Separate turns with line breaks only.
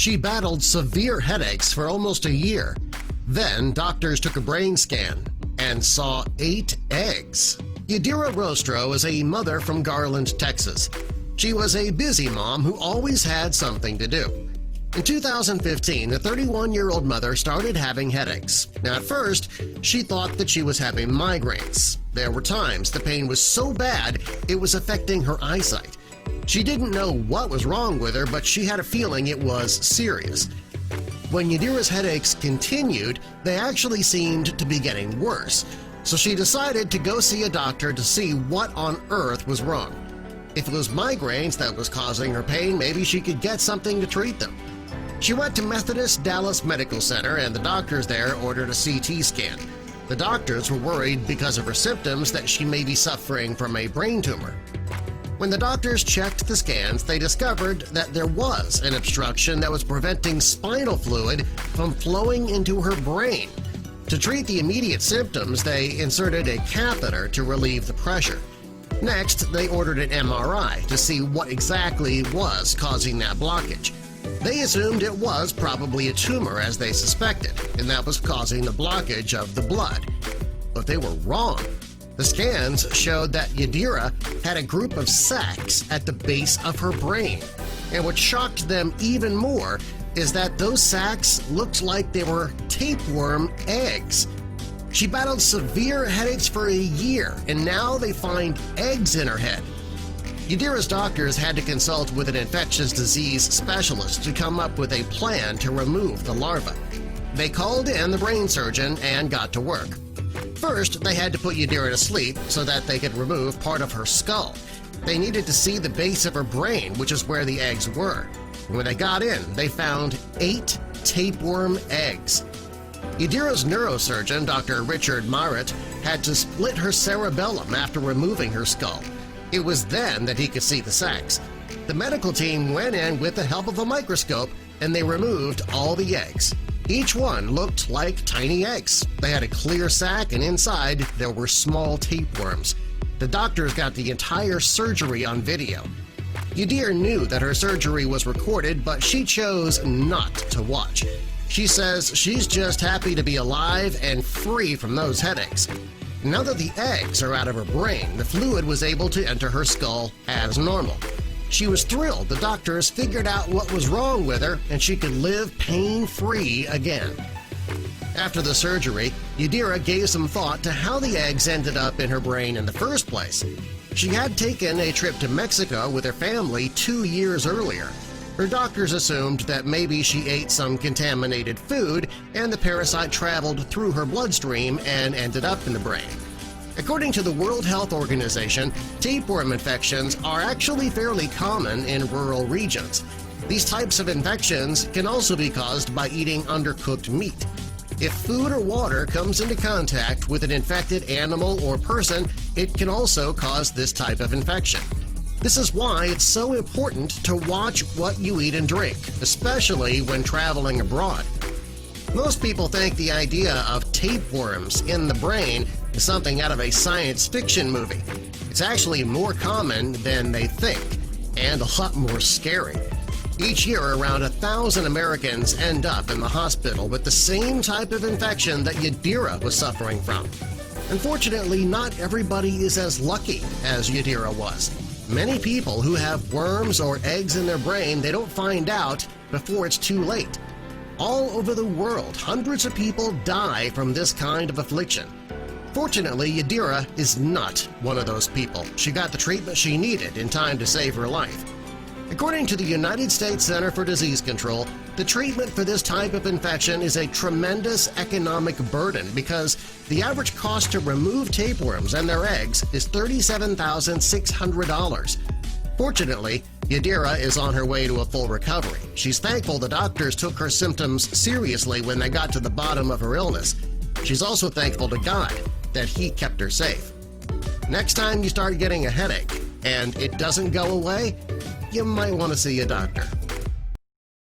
She battled severe headaches for almost a year. Then doctors took a brain scan and saw 8 eggs. Yadira Rostro is a mother from Garland, Texas. She was a busy mom who always had something to do. In 2015, the 31-year-old mother started having headaches. Now, at first, she thought that she was having migraines. There were times the pain was so bad it was affecting her eyesight. She didn't know what was wrong with her, but she had a feeling it was serious. When Yadira's headaches continued, they actually seemed to be getting worse, so she decided to go see a doctor to see what on earth was wrong. If it was migraines that was causing her pain, maybe she could get something to treat them. She went to Methodist Dallas Medical Center, and the doctors there ordered a CT scan. The doctors were worried because of her symptoms that she may be suffering from a brain tumor. When the doctors checked the scans, they discovered that there was an obstruction that was preventing spinal fluid from flowing into her brain. To treat the immediate symptoms, they inserted a catheter to relieve the pressure. Next, they ordered an MRI to see what exactly was causing that blockage. They assumed it was probably a tumor, as they suspected, and that was causing the blockage of the blood. But they were wrong. The scans showed that Yadira had a group of sacs at the base of her brain, and what shocked them even more is that those sacs looked like they were tapeworm eggs. She battled severe headaches for a year, and now they find eggs in her head. Yadira's doctors had to consult with an infectious disease specialist to come up with a plan to remove the larva. They called in the brain surgeon and got to work. First, they had to put Yadira to sleep so that they could remove part of her skull. They needed to see the base of her brain, which is where the eggs were. When they got in, they found 8 tapeworm eggs. Yadira's neurosurgeon, Dr. Richard Marit, had to split her cerebellum after removing her skull. It was then that he could see the sacs. The medical team went in with the help of a microscope and they removed all the eggs. Each one looked like tiny eggs. They had a clear sac, and inside there were small tapeworms. The doctors got the entire surgery on video. Yadira knew that her surgery was recorded, but she chose not to watch. She says she's just happy to be alive and free from those headaches. Now that the eggs are out of her brain, the fluid was able to enter her skull as normal. She was thrilled the doctors figured out what was wrong with her and she could live pain-free again. After the surgery, Yadira gave some thought to how the eggs ended up in her brain in the first place. She had taken a trip to Mexico with her family 2 years earlier. Her doctors assumed that maybe she ate some contaminated food and the parasite traveled through her bloodstream and ended up in the brain. According to the World Health Organization, tapeworm infections are actually fairly common in rural regions. These types of infections can also be caused by eating undercooked meat. If food or water comes into contact with an infected animal or person, it can also cause this type of infection. This is why it's so important to watch what you eat and drink, especially when traveling abroad. Most people think the idea of tapeworms in the brain is something out of a science fiction movie. It's actually more common than they think, and a lot more scary. Each year, around 1,000 Americans end up in the hospital with the same type of infection that Yadira was suffering from. Unfortunately, not everybody is as lucky as Yadira was. Many people who have worms or eggs in their brain, they don't find out before it's too late. All over the world, hundreds of people die from this kind of affliction. Fortunately, Yadira is not one of those people. She got the treatment she needed in time to save her life. According to the United States Center for Disease Control, the treatment for this type of infection is a tremendous economic burden because the average cost to remove tapeworms and their eggs is $37,600. Fortunately, Yadira is on her way to a full recovery. She's thankful the doctors took her symptoms seriously when they got to the bottom of her illness. She's also thankful to God that He kept her safe. Next time you start getting a headache and it doesn't go away, you might want to see a doctor.